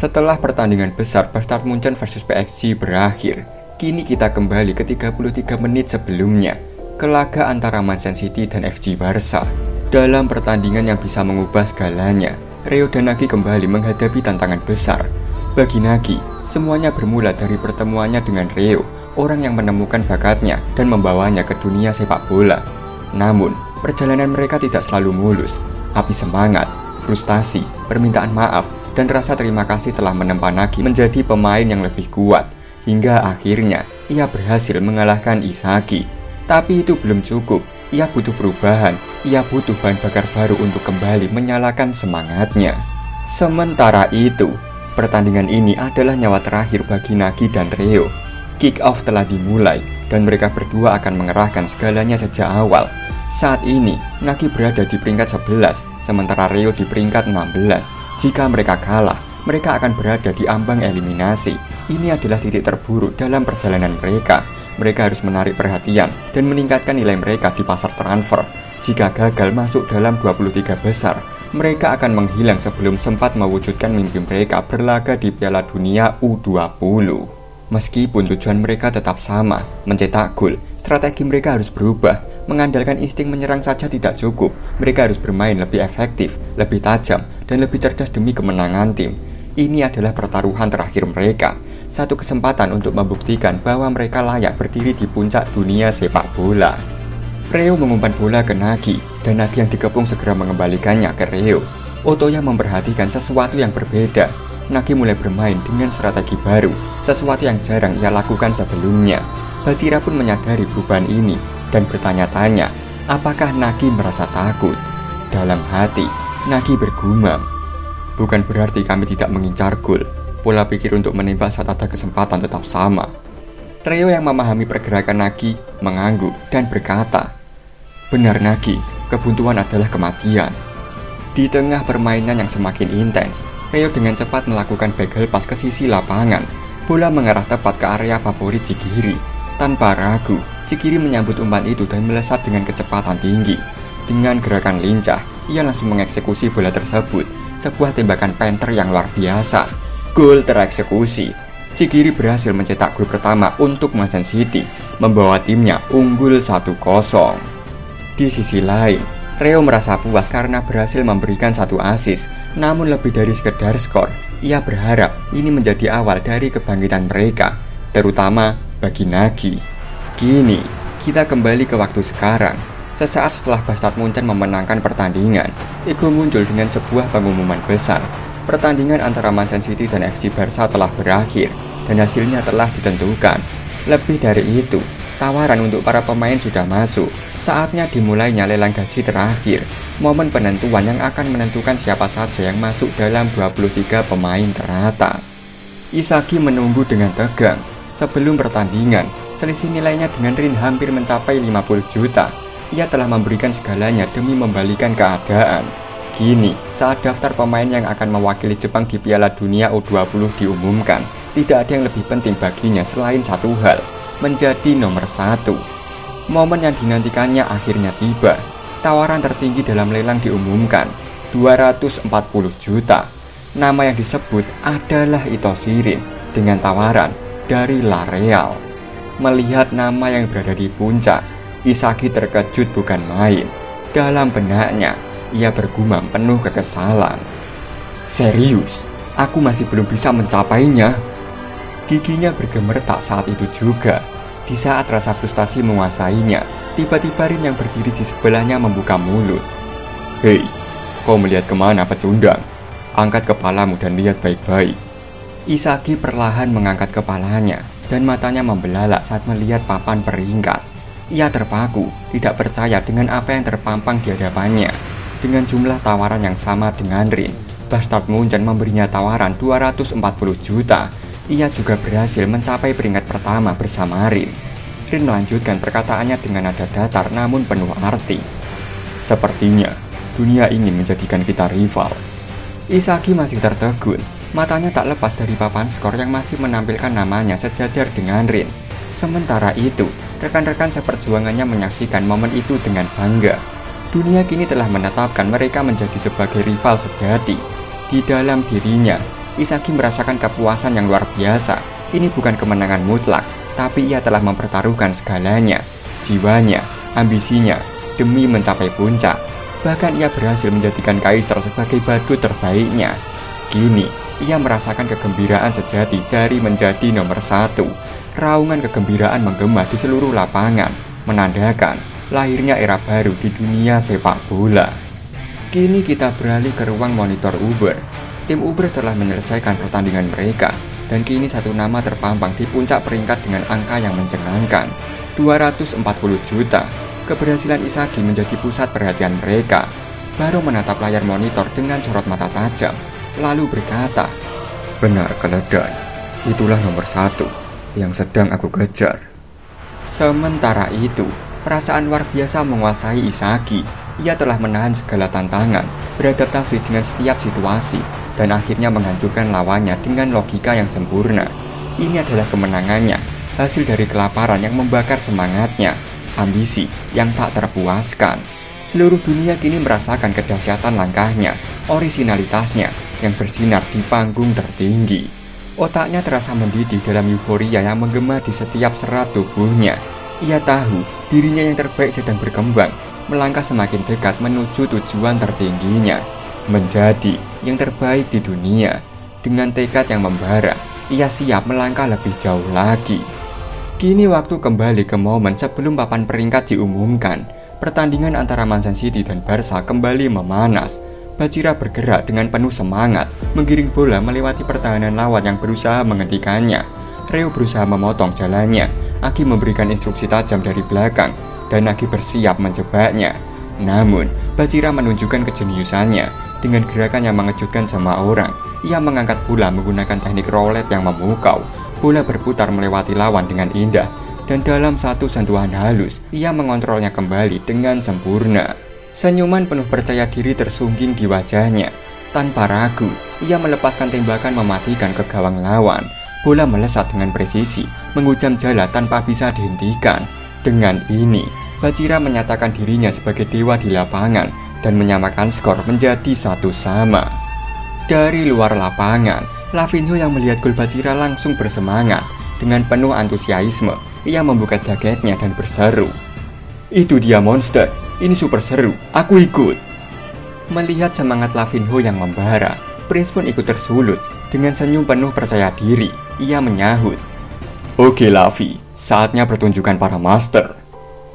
Setelah pertandingan besar Bastard Munchen versus PSG berakhir, kini kita kembali ke 33 menit sebelumnya, ke laga antara Manchester City dan FC Barca. Dalam pertandingan yang bisa mengubah segalanya, Reo dan Nagi kembali menghadapi tantangan besar. Bagi Nagi, semuanya bermula dari pertemuannya dengan Reo, orang yang menemukan bakatnya dan membawanya ke dunia sepak bola. Namun, perjalanan mereka tidak selalu mulus. Api semangat, frustasi, permintaan maaf, dan rasa terima kasih telah menempa Nagi menjadi pemain yang lebih kuat. Hingga akhirnya, ia berhasil mengalahkan Isagi. Tapi itu belum cukup, ia butuh perubahan, ia butuh bahan bakar baru untuk kembali menyalakan semangatnya. Sementara itu, pertandingan ini adalah nyawa terakhir bagi Nagi dan Reo. Kick off telah dimulai, dan mereka berdua akan mengerahkan segalanya sejak awal. Saat ini, Nagi berada di peringkat 11, sementara Reo di peringkat 16. Jika mereka kalah, mereka akan berada di ambang eliminasi. Ini adalah titik terburuk dalam perjalanan mereka. Mereka harus menarik perhatian dan meningkatkan nilai mereka di pasar transfer. Jika gagal masuk dalam 23 besar, mereka akan menghilang sebelum sempat mewujudkan mimpi mereka berlaga di Piala Dunia U20. Meskipun tujuan mereka tetap sama, mencetak gol, strategi mereka harus berubah. Mengandalkan insting menyerang saja tidak cukup. Mereka harus bermain lebih efektif, lebih tajam, dan lebih cerdas demi kemenangan tim. Ini adalah pertaruhan terakhir mereka. Satu kesempatan untuk membuktikan bahwa mereka layak berdiri di puncak dunia sepak bola. Reo mengumpan bola ke Nagi, dan Nagi yang dikepung segera mengembalikannya ke Reo. Otoya memperhatikan sesuatu yang berbeda. Nagi mulai bermain dengan strategi baru, sesuatu yang jarang ia lakukan sebelumnya. Bajira pun menyadari perubahan ini dan bertanya-tanya, apakah Nagi merasa takut? Dalam hati, Nagi bergumam, bukan berarti kami tidak mengincar gol. Pola pikir untuk menembak saat ada kesempatan tetap sama. Reo yang memahami pergerakan Nagi mengangguk dan berkata, benar Nagi, kebuntuan adalah kematian. Di tengah permainan yang semakin intens, Reo dengan cepat melakukan bagel pas ke sisi lapangan. Bola mengarah tepat ke area favorit Chigiri. Tanpa ragu, Chigiri menyambut umpan itu dan melesat dengan kecepatan tinggi. Dengan gerakan lincah, ia langsung mengeksekusi bola tersebut, sebuah tembakan panther yang luar biasa. Gol tereksekusi. Chigiri berhasil mencetak gol pertama untuk Manchester City, membawa timnya unggul 1-0. Di sisi lain, Reo merasa puas karena berhasil memberikan 1 assist. Namun lebih dari sekedar skor, ia berharap ini menjadi awal dari kebangkitan mereka, terutama bagi Nagi. Kini, kita kembali ke waktu sekarang. Sesaat setelah Bastard Munchen memenangkan pertandingan, Ego muncul dengan sebuah pengumuman besar. Pertandingan antara Manchester City dan FC Barca telah berakhir, dan hasilnya telah ditentukan. Lebih dari itu, tawaran untuk para pemain sudah masuk. Saatnya dimulainya lelang gaji terakhir, momen penentuan yang akan menentukan siapa saja yang masuk dalam 23 pemain teratas. Isagi menunggu dengan tegang. Sebelum pertandingan, selisih nilainya dengan Rin hampir mencapai 50 juta. Ia telah memberikan segalanya demi membalikan keadaan. Kini, saat daftar pemain yang akan mewakili Jepang di Piala Dunia U20 diumumkan, tidak ada yang lebih penting baginya selain satu hal, menjadi nomor 1. Momen yang dinantikannya akhirnya tiba. Tawaran tertinggi dalam lelang diumumkan, 240 juta. Nama yang disebut adalah Ito Shirin dengan tawaran dari La Real. Melihat nama yang berada di puncak, Isagi terkejut bukan main. Dalam benaknya, ia bergumam penuh kekesalan. Serius, aku masih belum bisa mencapainya. Giginya bergemeretak saat itu juga. Di saat rasa frustasi menguasainya, tiba-tiba Rin yang berdiri di sebelahnya membuka mulut. Hei, kau melihat kemana pecundang? Angkat kepalamu dan lihat baik-baik. Isagi perlahan mengangkat kepalanya dan matanya membelalak saat melihat papan peringkat. Ia terpaku, tidak percaya dengan apa yang terpampang di hadapannya. Dengan jumlah tawaran yang sama dengan Rin, Bastard Munchen memberinya tawaran 240 juta. Ia juga berhasil mencapai peringkat pertama bersama Rin. Rin melanjutkan perkataannya dengan nada datar namun penuh arti. Sepertinya, dunia ingin menjadikan kita rival. Isagi masih tertegun. Matanya tak lepas dari papan skor yang masih menampilkan namanya sejajar dengan Rin. Sementara itu, rekan-rekan seperjuangannya menyaksikan momen itu dengan bangga. Dunia kini telah menetapkan mereka menjadi sebagai rival sejati. Di dalam dirinya, Isagi merasakan kepuasan yang luar biasa. Ini bukan kemenangan mutlak, tapi ia telah mempertaruhkan segalanya, jiwanya, ambisinya, demi mencapai puncak. Bahkan ia berhasil menjadikan kaisar sebagai badut terbaiknya. Kini, ia merasakan kegembiraan sejati dari menjadi nomor 1. Raungan kegembiraan menggema di seluruh lapangan, menandakan lahirnya era baru di dunia sepak bola. Kini kita beralih ke ruang monitor Uber. Tim Uber telah menyelesaikan pertandingan mereka, dan kini satu nama terpampang di puncak peringkat dengan angka yang mencengangkan, 240 juta. Keberhasilan Isagi menjadi pusat perhatian mereka. Baru menatap layar monitor dengan sorot mata tajam, lalu berkata, "Benar keledai, itulah nomor 1 yang sedang aku kejar." Sementara itu, perasaan luar biasa menguasai Isagi. Ia telah menahan segala tantangan, beradaptasi dengan setiap situasi, dan akhirnya menghancurkan lawannya dengan logika yang sempurna. Ini adalah kemenangannya, hasil dari kelaparan yang membakar semangatnya, ambisi yang tak terpuaskan. Seluruh dunia kini merasakan kedahsyatan langkahnya, orisinalitasnya yang bersinar di panggung tertinggi. Otaknya terasa mendidih dalam euforia yang menggema di setiap serat tubuhnya. Ia tahu dirinya yang terbaik sedang berkembang, melangkah semakin dekat menuju tujuan tertingginya, menjadi yang terbaik di dunia. Dengan tekad yang membara, ia siap melangkah lebih jauh lagi. Kini waktu kembali ke momen sebelum papan peringkat diumumkan. Pertandingan antara Manchester City dan Barca kembali memanas. Bajira bergerak dengan penuh semangat, menggiring bola melewati pertahanan lawan yang berusaha menghentikannya. Rio berusaha memotong jalannya, Agi memberikan instruksi tajam dari belakang, dan Agi bersiap menjebaknya. Namun, Bajira menunjukkan kejeniusannya. Dengan gerakan yang mengejutkan semua orang, ia mengangkat bola menggunakan teknik roulette yang memukau. Bola berputar melewati lawan dengan indah, dan dalam satu sentuhan halus, ia mengontrolnya kembali dengan sempurna. Senyuman penuh percaya diri tersungging di wajahnya. Tanpa ragu, ia melepaskan tembakan mematikan ke gawang lawan. Bola melesat dengan presisi, menghujam jala tanpa bisa dihentikan. Dengan ini, Bajira menyatakan dirinya sebagai dewa di lapangan dan menyamakan skor menjadi 1-1. Dari luar lapangan, Lavinho yang melihat gol Bajira langsung bersemangat. Dengan penuh antusiasme, ia membuka jaketnya dan berseru, "Itu dia monster, ini super seru, aku ikut." Melihat semangat Lavinho yang membara, Prince pun ikut tersulut. Dengan senyum penuh percaya diri, ia menyahut, "Oke Lavi, saatnya pertunjukan para master."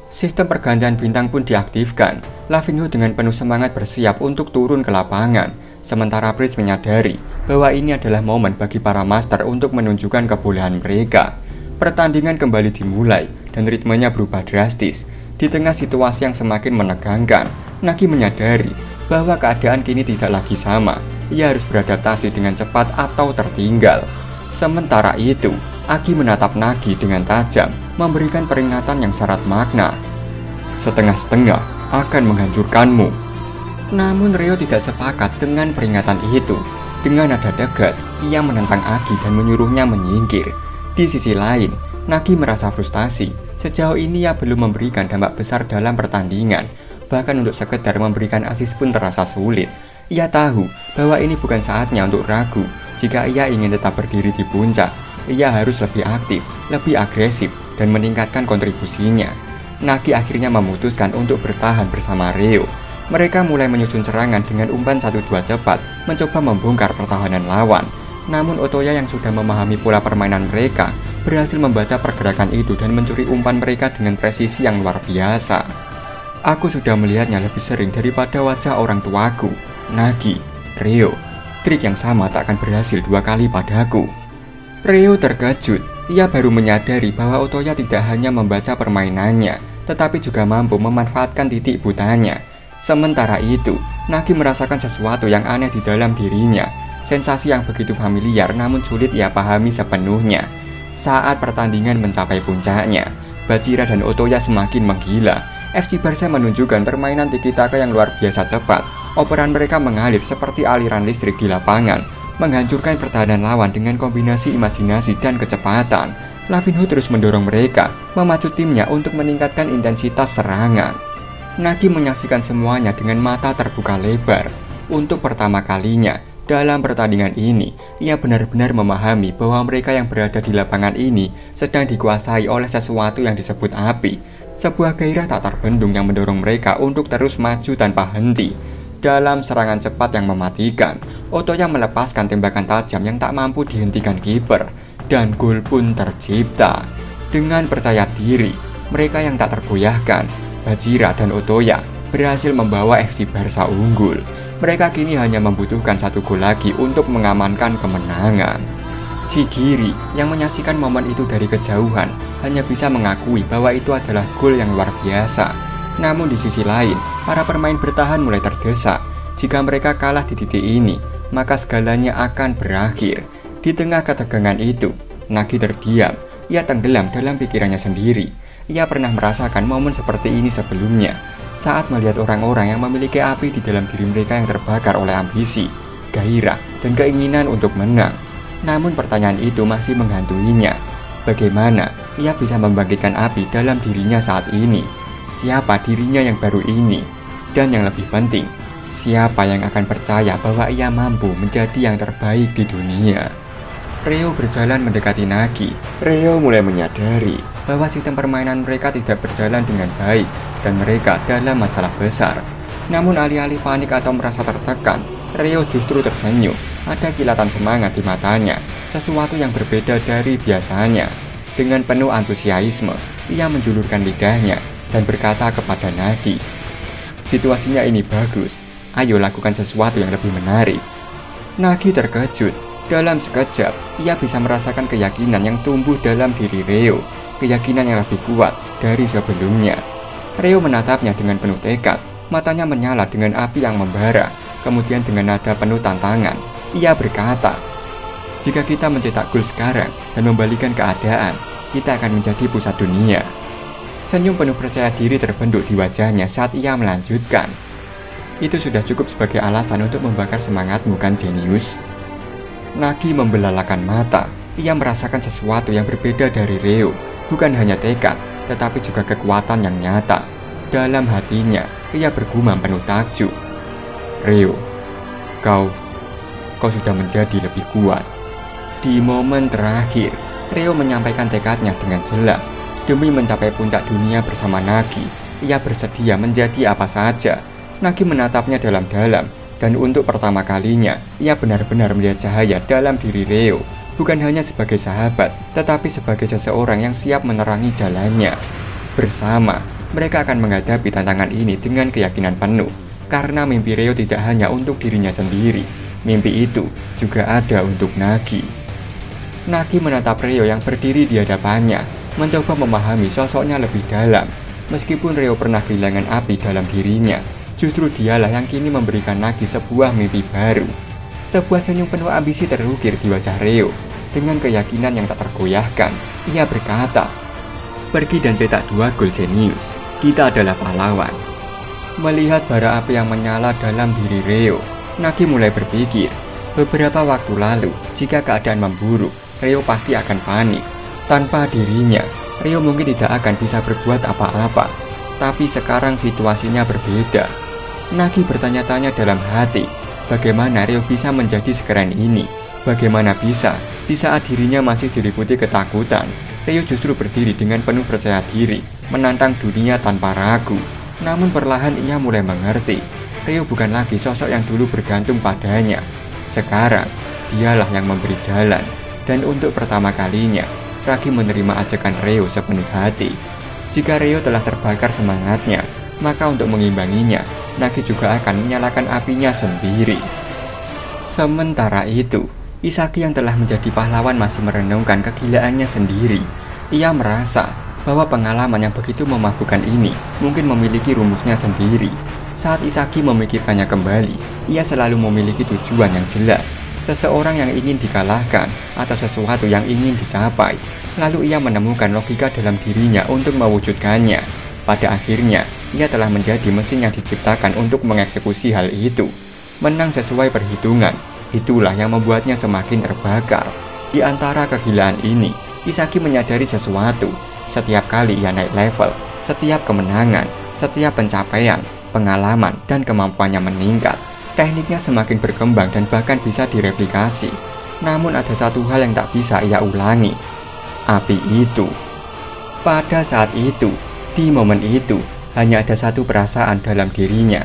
Sistem pergantian bintang pun diaktifkan. Lavinho dengan penuh semangat bersiap untuk turun ke lapangan. Sementara Prince menyadari bahwa ini adalah momen bagi para master untuk menunjukkan kebolehan mereka. Pertandingan kembali dimulai dan ritmenya berubah drastis. Di tengah situasi yang semakin menegangkan, Nagi menyadari bahwa keadaan kini tidak lagi sama. Ia harus beradaptasi dengan cepat atau tertinggal. Sementara itu, Agi menatap Nagi dengan tajam, memberikan peringatan yang syarat makna. "Setengah-setengah akan menghancurkanmu." Namun Rio tidak sepakat dengan peringatan itu. Dengan nada tegas, ia menentang Agi dan menyuruhnya menyingkir. Di sisi lain, Nagi merasa frustasi. Sejauh ini ia belum memberikan dampak besar dalam pertandingan. Bahkan untuk sekedar memberikan asis pun terasa sulit. Ia tahu bahwa ini bukan saatnya untuk ragu. Jika ia ingin tetap berdiri di puncak, ia harus lebih aktif, lebih agresif, dan meningkatkan kontribusinya. Nagi akhirnya memutuskan untuk bertahan bersama Rio. Mereka mulai menyusun serangan dengan umpan 1-2 cepat, mencoba membongkar pertahanan lawan. Namun Otoya yang sudah memahami pola permainan mereka, berhasil membaca pergerakan itu dan mencuri umpan mereka dengan presisi yang luar biasa. "Aku sudah melihatnya lebih sering daripada wajah orang tuaku. Nagi, Rio, trik yang sama tak akan berhasil 2 kali padaku." Rio terkejut. Ia baru menyadari bahwa Otoya tidak hanya membaca permainannya, tetapi juga mampu memanfaatkan titik butanya. Sementara itu, Nagi merasakan sesuatu yang aneh di dalam dirinya. Sensasi yang begitu familiar namun sulit ia pahami sepenuhnya. Saat pertandingan mencapai puncaknya, Bajira dan Otoya semakin menggila. FC Barca menunjukkan permainan tiki-taka yang luar biasa cepat. Operan mereka mengalir seperti aliran listrik di lapangan, menghancurkan pertahanan lawan dengan kombinasi imajinasi dan kecepatan. Lavinho terus mendorong mereka, memacu timnya untuk meningkatkan intensitas serangan. Nagi menyaksikan semuanya dengan mata terbuka lebar. Untuk pertama kalinya, Dalam pertandingan ini, ia benar-benar memahami bahwa mereka yang berada di lapangan ini sedang dikuasai oleh sesuatu yang disebut api. Sebuah gairah tak terbendung yang mendorong mereka untuk terus maju tanpa henti. Dalam serangan cepat yang mematikan, Otoya melepaskan tembakan tajam yang tak mampu dihentikan kiper, dan gol pun tercipta. Dengan percaya diri, mereka yang tak tergoyahkan, Bajira dan Otoya, berhasil membawa FC Barca unggul. Mereka kini hanya membutuhkan 1 gol lagi untuk mengamankan kemenangan. Chigiri yang menyaksikan momen itu dari kejauhan hanya bisa mengakui bahwa itu adalah gol yang luar biasa. Namun di sisi lain, para pemain bertahan mulai terdesak. Jika mereka kalah di titik ini, maka segalanya akan berakhir. Di tengah ketegangan itu, Nagi terdiam. Ia tenggelam dalam pikirannya sendiri. Ia pernah merasakan momen seperti ini sebelumnya, saat melihat orang-orang yang memiliki api di dalam diri mereka yang terbakar oleh ambisi, gairah, dan keinginan untuk menang. Namun pertanyaan itu masih menghantuinya. Bagaimana ia bisa membangkitkan api dalam dirinya saat ini? Siapa dirinya yang baru ini? Dan yang lebih penting, siapa yang akan percaya bahwa ia mampu menjadi yang terbaik di dunia? Reo berjalan mendekati Nagi. Reo mulai menyadari bahwa sistem permainan mereka tidak berjalan dengan baik dan mereka dalam masalah besar. Namun alih-alih panik atau merasa tertekan, Reo justru tersenyum. Ada kilatan semangat di matanya, sesuatu yang berbeda dari biasanya. Dengan penuh antusiasme, ia menjulurkan lidahnya dan berkata kepada Nagi, "Situasinya ini bagus, ayo lakukan sesuatu yang lebih menarik." Nagi terkejut. Dalam sekejap, ia bisa merasakan keyakinan yang tumbuh dalam diri Reo, keyakinan yang lebih kuat dari sebelumnya. Reo menatapnya dengan penuh tekad, matanya menyala dengan api yang membara. Kemudian dengan nada penuh tantangan, ia berkata, "Jika kita mencetak gol sekarang dan membalikan keadaan, kita akan menjadi pusat dunia." Senyum penuh percaya diri terbentuk di wajahnya saat ia melanjutkan, "Itu sudah cukup sebagai alasan untuk membakar semangatmu kan, jenius?" Nagi membelalakan mata. Ia merasakan sesuatu yang berbeda dari Reo. Bukan hanya tekad, tetapi juga kekuatan yang nyata. Dalam hatinya, ia bergumam penuh takjub, "Reo, kau sudah menjadi lebih kuat." Di momen terakhir, Reo menyampaikan tekadnya dengan jelas. Demi mencapai puncak dunia bersama Nagi, ia bersedia menjadi apa saja. Nagi menatapnya dalam-dalam. Dan untuk pertama kalinya, ia benar-benar melihat cahaya dalam diri Reo. Bukan hanya sebagai sahabat, tetapi sebagai seseorang yang siap menerangi jalannya. Bersama, mereka akan menghadapi tantangan ini dengan keyakinan penuh. Karena mimpi Reo tidak hanya untuk dirinya sendiri. Mimpi itu juga ada untuk Nagi. Nagi menatap Reo yang berdiri di hadapannya, mencoba memahami sosoknya lebih dalam. Meskipun Reo pernah kehilangan api dalam dirinya, justru dialah yang kini memberikan Nagi sebuah mimpi baru. Sebuah senyum penuh ambisi terukir di wajah Reo. Dengan keyakinan yang tak tergoyahkan, ia berkata, "Pergi dan cetak 2 gol, jenius. Kita adalah pahlawan." Melihat bara api yang menyala dalam diri Reo, Nagi mulai berpikir, beberapa waktu lalu, jika keadaan memburuk, Reo pasti akan panik. Tanpa dirinya, Reo mungkin tidak akan bisa berbuat apa-apa. Tapi sekarang situasinya berbeda. Nagi bertanya-tanya dalam hati, bagaimana Reo bisa menjadi sekeren ini? Bagaimana bisa, di saat dirinya masih diliputi ketakutan, Reo justru berdiri dengan penuh percaya diri, menantang dunia tanpa ragu. Namun perlahan ia mulai mengerti, Reo bukan lagi sosok yang dulu bergantung padanya. Sekarang, dialah yang memberi jalan. Dan untuk pertama kalinya, Nagi menerima ajakan Reo sepenuh hati. Jika Reo telah terbakar semangatnya, maka untuk mengimbanginya, Nagi juga akan menyalakan apinya sendiri. Sementara itu, Isagi yang telah menjadi pahlawan masih merenungkan kegilaannya sendiri. Ia merasa bahwa pengalaman yang begitu memabukkan ini mungkin memiliki rumusnya sendiri. Saat Isagi memikirkannya kembali, ia selalu memiliki tujuan yang jelas, seseorang yang ingin dikalahkan atau sesuatu yang ingin dicapai. Lalu ia menemukan logika dalam dirinya untuk mewujudkannya. Pada akhirnya, ia telah menjadi mesin yang diciptakan untuk mengeksekusi hal itu. Menang sesuai perhitungan, itulah yang membuatnya semakin terbakar. Di antara kegilaan ini, Isagi menyadari sesuatu. Setiap kali ia naik level, setiap kemenangan, setiap pencapaian, pengalaman, dan kemampuannya meningkat. Tekniknya semakin berkembang dan bahkan bisa direplikasi. Namun ada satu hal yang tak bisa ia ulangi. Api itu. Pada saat itu, di momen itu, hanya ada satu perasaan dalam dirinya.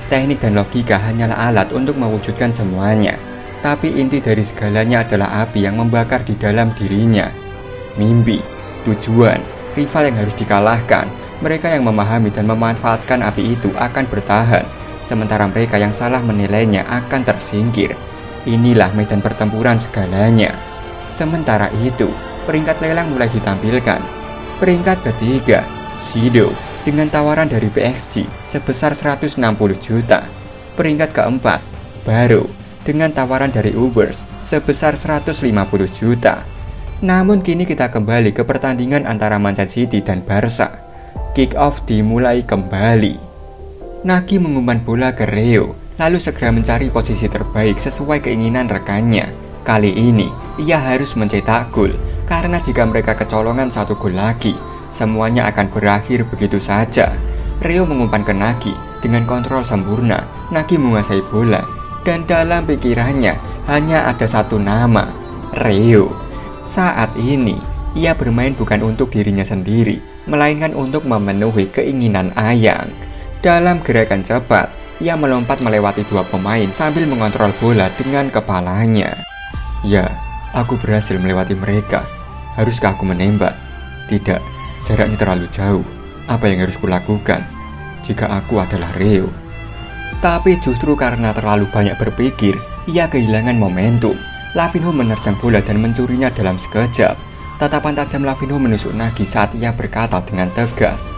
Teknik dan logika hanyalah alat untuk mewujudkan semuanya. Tapi inti dari segalanya adalah api yang membakar di dalam dirinya. Mimpi, tujuan, rival yang harus dikalahkan. Mereka yang memahami dan memanfaatkan api itu akan bertahan, sementara mereka yang salah menilainya akan tersingkir. Inilah medan pertempuran segalanya. Sementara itu, peringkat lelang mulai ditampilkan. Peringkat ketiga, Shido, dengan tawaran dari PXG sebesar 160 juta. Peringkat keempat, Barrow, dengan tawaran dari Ubers sebesar 150 juta. Namun kini kita kembali ke pertandingan antara Manchester City dan Barca. Kick off dimulai kembali. Nagy mengumpan bola ke Rio, lalu segera mencari posisi terbaik sesuai keinginan rekannya. Kali ini, ia harus mencetak gol, karena jika mereka kecolongan satu gol lagi, semuanya akan berakhir begitu saja. Rio mengumpan ke Nagy dengan kontrol sempurna. Nagy menguasai bola, dan dalam pikirannya hanya ada satu nama, Rio. Saat ini, ia bermain bukan untuk dirinya sendiri, melainkan untuk memenuhi keinginan Ayang. Dalam gerakan cepat, ia melompat melewati dua pemain sambil mengontrol bola dengan kepalanya. Ya, aku berhasil melewati mereka. Haruskah aku menembak? Tidak, jaraknya terlalu jauh. Apa yang harus kulakukan jika aku adalah Rio? Tapi justru karena terlalu banyak berpikir, ia kehilangan momentum. Lavinho menerjang bola dan mencurinya dalam sekejap. Tatapan tajam Lavinho menusuk Nagy saat ia berkata dengan tegas,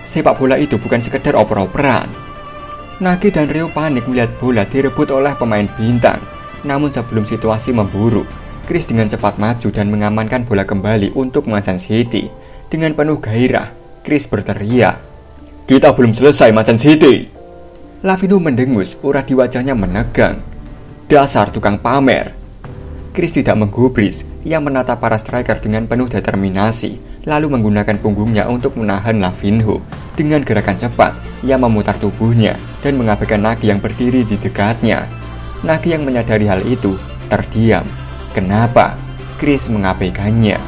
"Sepak bola itu bukan sekedar oper-operan." Nagy dan Rio panik melihat bola direbut oleh pemain bintang. Namun sebelum situasi memburuk, Chris dengan cepat maju dan mengamankan bola kembali untuk Manchester City. Dengan penuh gairah, Chris berteriak, "Kita belum selesai, Manchester City!" Lavinho mendengus, urat di wajahnya menegang. "Dasar tukang pamer!" Chris tidak menggubris, ia menatap para striker dengan penuh determinasi, lalu menggunakan punggungnya untuk menahan Lavinho. Dengan gerakan cepat, ia memutar tubuhnya dan mengabaikan Nagy yang berdiri di dekatnya. Nagy yang menyadari hal itu, terdiam. Kenapa? Chris mengabaikannya.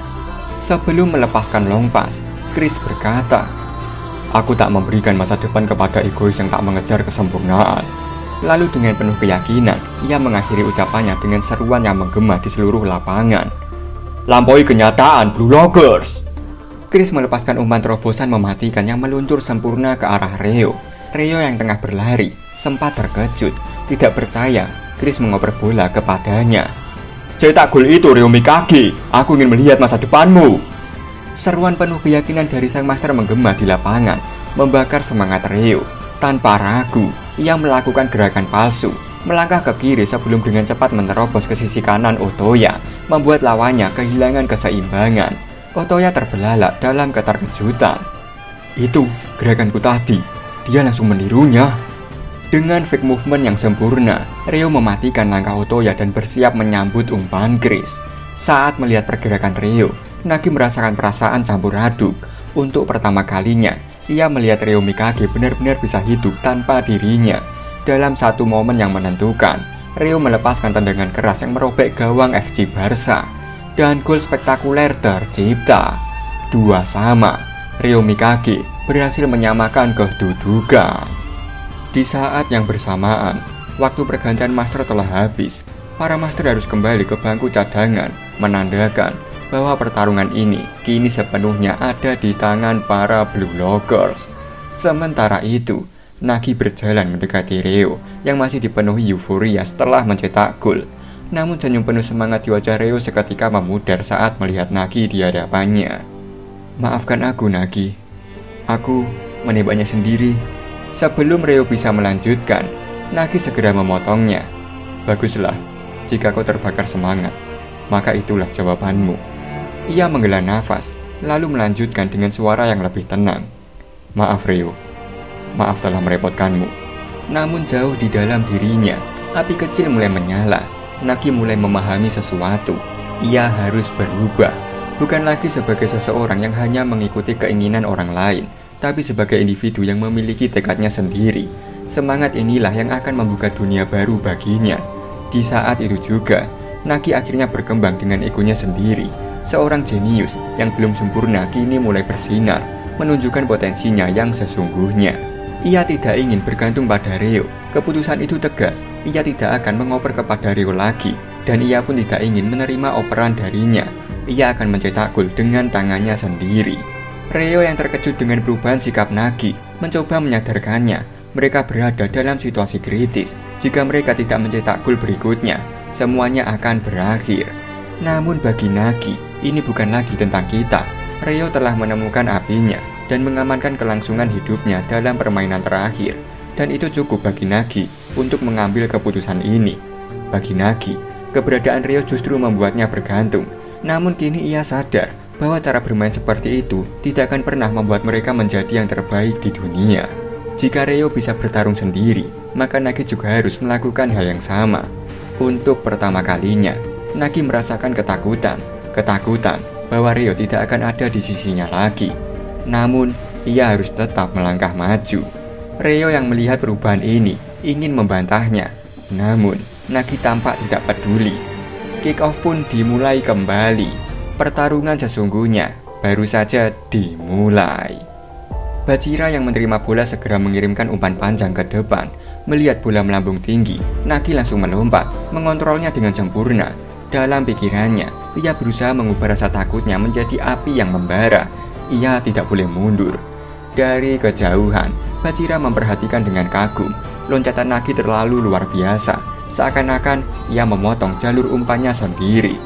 Sebelum melepaskan long pass, Chris berkata, "Aku tak memberikan masa depan kepada egois yang tak mengejar kesempurnaan." Lalu dengan penuh keyakinan, ia mengakhiri ucapannya dengan seruan yang menggema di seluruh lapangan. "Lampaui kenyataan, Blue Lockers!" Chris melepaskan umpan terobosan mematikan yang meluncur sempurna ke arah Rio. Rio yang tengah berlari sempat terkejut, tidak percaya. Chris mengoper bola kepadanya. "Cetak gol itu, Rio Mikage! Aku ingin melihat masa depanmu!" Seruan penuh keyakinan dari sang master menggema di lapangan, membakar semangat Rio. Tanpa ragu, ia melakukan gerakan palsu, melangkah ke kiri sebelum dengan cepat menerobos ke sisi kanan Otoya, membuat lawannya kehilangan keseimbangan. Otoya terbelalak dalam keterkejutan. "Itu gerakanku tadi." Dia langsung menirunya. Dengan fake movement yang sempurna, Rio mematikan langkah Otoya dan bersiap menyambut umpan Chris. Saat melihat pergerakan Rio, Nagy merasakan perasaan campur aduk. Untuk pertama kalinya, ia melihat Rio Mikage benar-benar bisa hidup tanpa dirinya. Dalam satu momen yang menentukan, Rio melepaskan tendangan keras yang merobek gawang FC Barca. Dan gol spektakuler tercipta. 2-2. Rio Mikage berhasil menyamakan kedudukan. Di saat yang bersamaan, waktu pergantian master telah habis. Para master harus kembali ke bangku cadangan, menandakan bahwa pertarungan ini kini sepenuhnya ada di tangan para Blue Lockers. Sementara itu, Nagy berjalan mendekati Rio yang masih dipenuhi euforia setelah mencetak gol. Namun senyum penuh semangat di wajah Rio seketika memudar saat melihat Nagy di hadapannya. "Maafkan aku, Nagy. Aku menembaknya sendiri." Sebelum Rio bisa melanjutkan, Nagy segera memotongnya. "Baguslah, jika kau terbakar semangat, maka itulah jawabanmu." Ia menghela nafas, lalu melanjutkan dengan suara yang lebih tenang. "Maaf Rio, maaf telah merepotkanmu." Namun jauh di dalam dirinya, api kecil mulai menyala. Nagy mulai memahami sesuatu. Ia harus berubah, bukan lagi sebagai seseorang yang hanya mengikuti keinginan orang lain, tapi sebagai individu yang memiliki tekadnya sendiri. Semangat inilah yang akan membuka dunia baru baginya. Di saat itu juga, Nagi akhirnya berkembang dengan egonya sendiri. Seorang jenius yang belum sempurna kini mulai bersinar, menunjukkan potensinya yang sesungguhnya. Ia tidak ingin bergantung pada Ryo. Keputusan itu tegas, ia tidak akan mengoper kepada Ryo lagi, dan ia pun tidak ingin menerima operan darinya. Ia akan mencetak gol dengan tangannya sendiri. Ryo yang terkejut dengan perubahan sikap Nagi mencoba menyadarkannya. Mereka berada dalam situasi kritis. Jika mereka tidak mencetak gol berikutnya, semuanya akan berakhir. Namun bagi Nagi, ini bukan lagi tentang kita. Ryo telah menemukan apinya dan mengamankan kelangsungan hidupnya dalam permainan terakhir. Dan itu cukup bagi Nagi untuk mengambil keputusan ini. Bagi Nagi, keberadaan Ryo justru membuatnya bergantung. Namun kini ia sadar bahwa cara bermain seperti itu tidak akan pernah membuat mereka menjadi yang terbaik di dunia. Jika Ryo bisa bertarung sendiri, maka Nagi juga harus melakukan hal yang sama. Untuk pertama kalinya, Nagi merasakan ketakutan bahwa Ryo tidak akan ada di sisinya lagi. Namun, ia harus tetap melangkah maju. Ryo yang melihat perubahan ini ingin membantahnya. Namun, Nagi tampak tidak peduli. Kick off pun dimulai kembali. Pertarungan sesungguhnya baru saja dimulai. Bachira yang menerima bola segera mengirimkan umpan panjang ke depan. Melihat bola melambung tinggi, Nagi langsung melompat, mengontrolnya dengan sempurna. Dalam pikirannya, ia berusaha mengubah rasa takutnya menjadi api yang membara. Ia tidak boleh mundur. Dari kejauhan, Bachira memperhatikan dengan kagum. Loncatan Nagi terlalu luar biasa. Seakan-akan ia memotong jalur umpannya sendiri.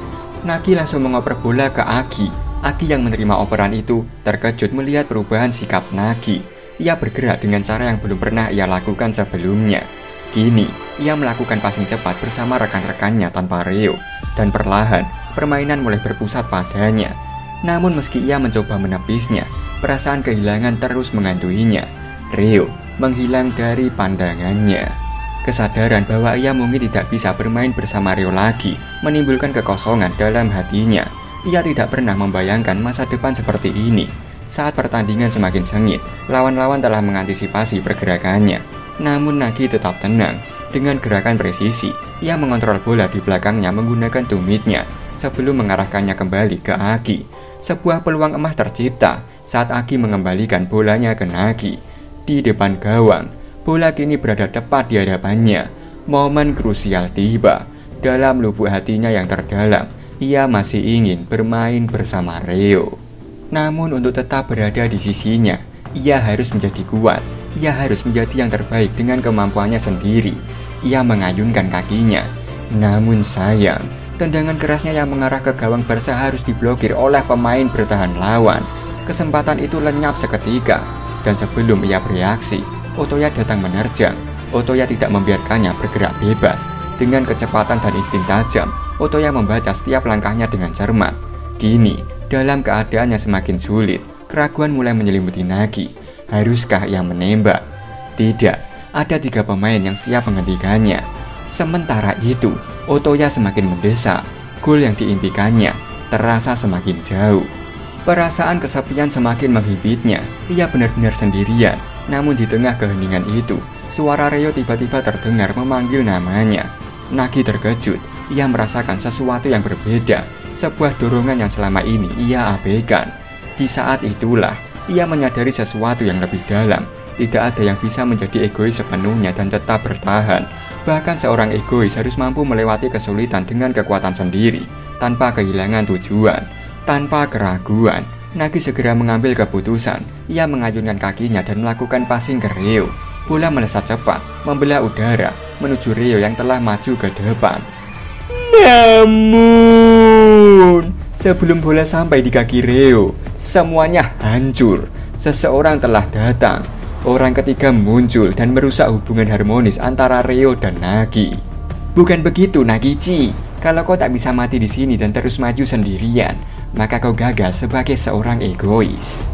Nagi langsung mengoper bola ke Agi. Agi yang menerima operan itu terkejut melihat perubahan sikap Nagi. Ia bergerak dengan cara yang belum pernah ia lakukan sebelumnya. Kini, ia melakukan passing cepat bersama rekan-rekannya tanpa Ryo. Dan perlahan, permainan mulai berpusat padanya. Namun meski ia mencoba menepisnya, perasaan kehilangan terus mengantuinya. Ryo menghilang dari pandangannya. Kesadaran bahwa ia mungkin tidak bisa bermain bersama Ryo lagi menimbulkan kekosongan dalam hatinya. Ia tidak pernah membayangkan masa depan seperti ini. Saat pertandingan semakin sengit, lawan-lawan telah mengantisipasi pergerakannya. Namun Nagi tetap tenang. Dengan gerakan presisi, ia mengontrol bola di belakangnya menggunakan tumitnya sebelum mengarahkannya kembali ke Agi. Sebuah peluang emas tercipta saat Agi mengembalikan bolanya ke Nagi. Di depan gawang, bola kini berada tepat di hadapannya. Momen krusial tiba. Dalam lubuk hatinya yang terdalam, ia masih ingin bermain bersama Ryo. Namun untuk tetap berada di sisinya, ia harus menjadi kuat. Ia harus menjadi yang terbaik dengan kemampuannya sendiri. Ia mengayunkan kakinya. Namun sayang, tendangan kerasnya yang mengarah ke gawang Barca harus diblokir oleh pemain bertahan lawan. Kesempatan itu lenyap seketika. Dan sebelum ia bereaksi, Otoya datang menerjang. Otoya tidak membiarkannya bergerak bebas. Dengan kecepatan dan insting tajam, Otoya membaca setiap langkahnya dengan cermat. Kini, dalam keadaan yang semakin sulit, keraguan mulai menyelimuti Nagi. Haruskah ia menembak? Tidak, ada 3 pemain yang siap menghentikannya. Sementara itu, Otoya semakin mendesak. Gol yang diimpikannya terasa semakin jauh. Perasaan kesepian semakin menghibitnya. Ia benar-benar sendirian. Namun di tengah keheningan itu, suara Ryo tiba-tiba terdengar memanggil namanya. Nagi terkejut. Ia merasakan sesuatu yang berbeda, sebuah dorongan yang selama ini ia abaikan. Di saat itulah, ia menyadari sesuatu yang lebih dalam. Tidak ada yang bisa menjadi egois sepenuhnya dan tetap bertahan. Bahkan seorang egois harus mampu melewati kesulitan dengan kekuatan sendiri, tanpa kehilangan tujuan, tanpa keraguan. Nagi segera mengambil keputusan. Ia mengayunkan kakinya dan melakukan passing ke Ryo. Bola melesat cepat, membelah udara, menuju Ryo yang telah maju ke depan. Namun, sebelum bola sampai di kaki Ryo, semuanya hancur. Seseorang telah datang. Orang ketiga muncul dan merusak hubungan harmonis antara Ryo dan Nagi. Bukan begitu, Nagichi. Kalau kau tak bisa mati di sini dan terus maju sendirian, maka kau gagal sebagai seorang egois.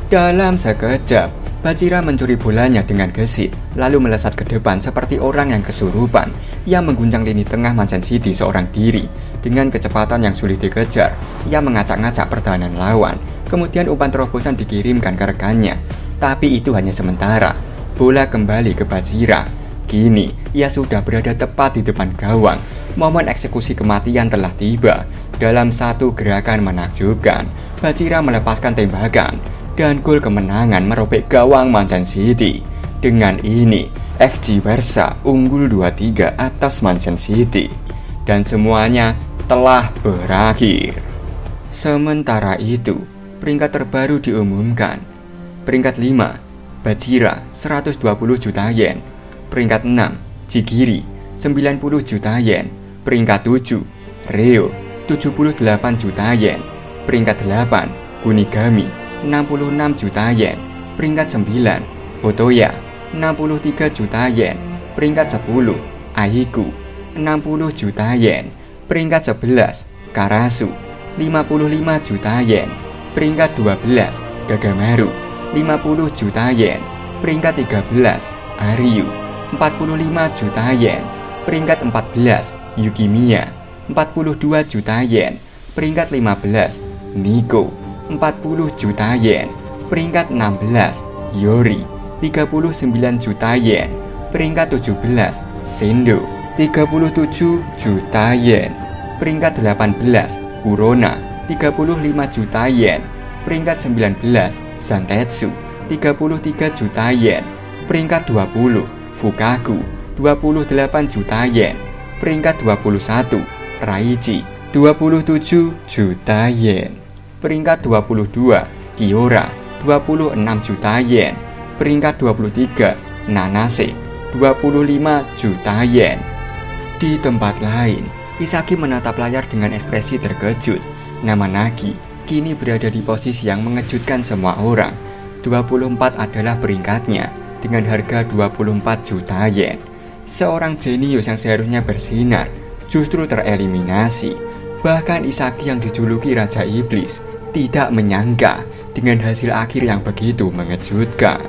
Dalam sekejap, Bachira mencuri bolanya dengan gesit, lalu melesat ke depan seperti orang yang kesurupan. Ia mengguncang lini tengah Manchester City seorang diri. Dengan kecepatan yang sulit dikejar, ia mengacak-ngacak pertahanan lawan. Kemudian umpan terobosan dikirimkan ke rekannya. Tapi itu hanya sementara. Bola kembali ke Bachira. Kini ia sudah berada tepat di depan gawang. Momen eksekusi kematian telah tiba. Dalam satu gerakan menakjubkan, Bachira melepaskan tembakan dan gol kemenangan merobek gawang Manchester City. Dengan ini, FC Barca unggul 2-3 atas Manchester City. Dan semuanya telah berakhir. Sementara itu, peringkat terbaru diumumkan. Peringkat 5, Bachira 120 juta yen. Peringkat 6, Jigiri 90 juta yen. Peringkat 7, Reo 78 juta yen. Peringkat 8, Kunigami 66 juta yen. Peringkat 9, Otoya 63 juta yen. Peringkat 10, Aiku 60 juta yen. Peringkat 11, Karasu 55 juta yen. Peringkat 12, Gagamaru 50 juta yen. Peringkat 13, Ariu 45 juta yen. Peringkat 14, Yukimiya 42 juta yen. Peringkat 15, Nico 40 juta yen. Peringkat 16, Yori 39 juta yen. Peringkat 17, Sendo 37 juta yen. Peringkat 18, Urona 35 juta yen. Peringkat 19, Santetsu 33 juta yen. Peringkat 20, Fukaku 28 juta yen. Peringkat 21, Raichi 27 juta yen. Peringkat 22, Kiora 26 juta yen. Peringkat 23, Nanase 25 juta yen. Di tempat lain, Isagi menatap layar dengan ekspresi terkejut. Nama Nagi kini berada di posisi yang mengejutkan semua orang. 24 adalah peringkatnya dengan harga 24 juta yen. Seorang jenius yang seharusnya bersinar justru tereliminasi. Bahkan Isagi yang dijuluki Raja Iblis tidak menyangka dengan hasil akhir yang begitu mengejutkan.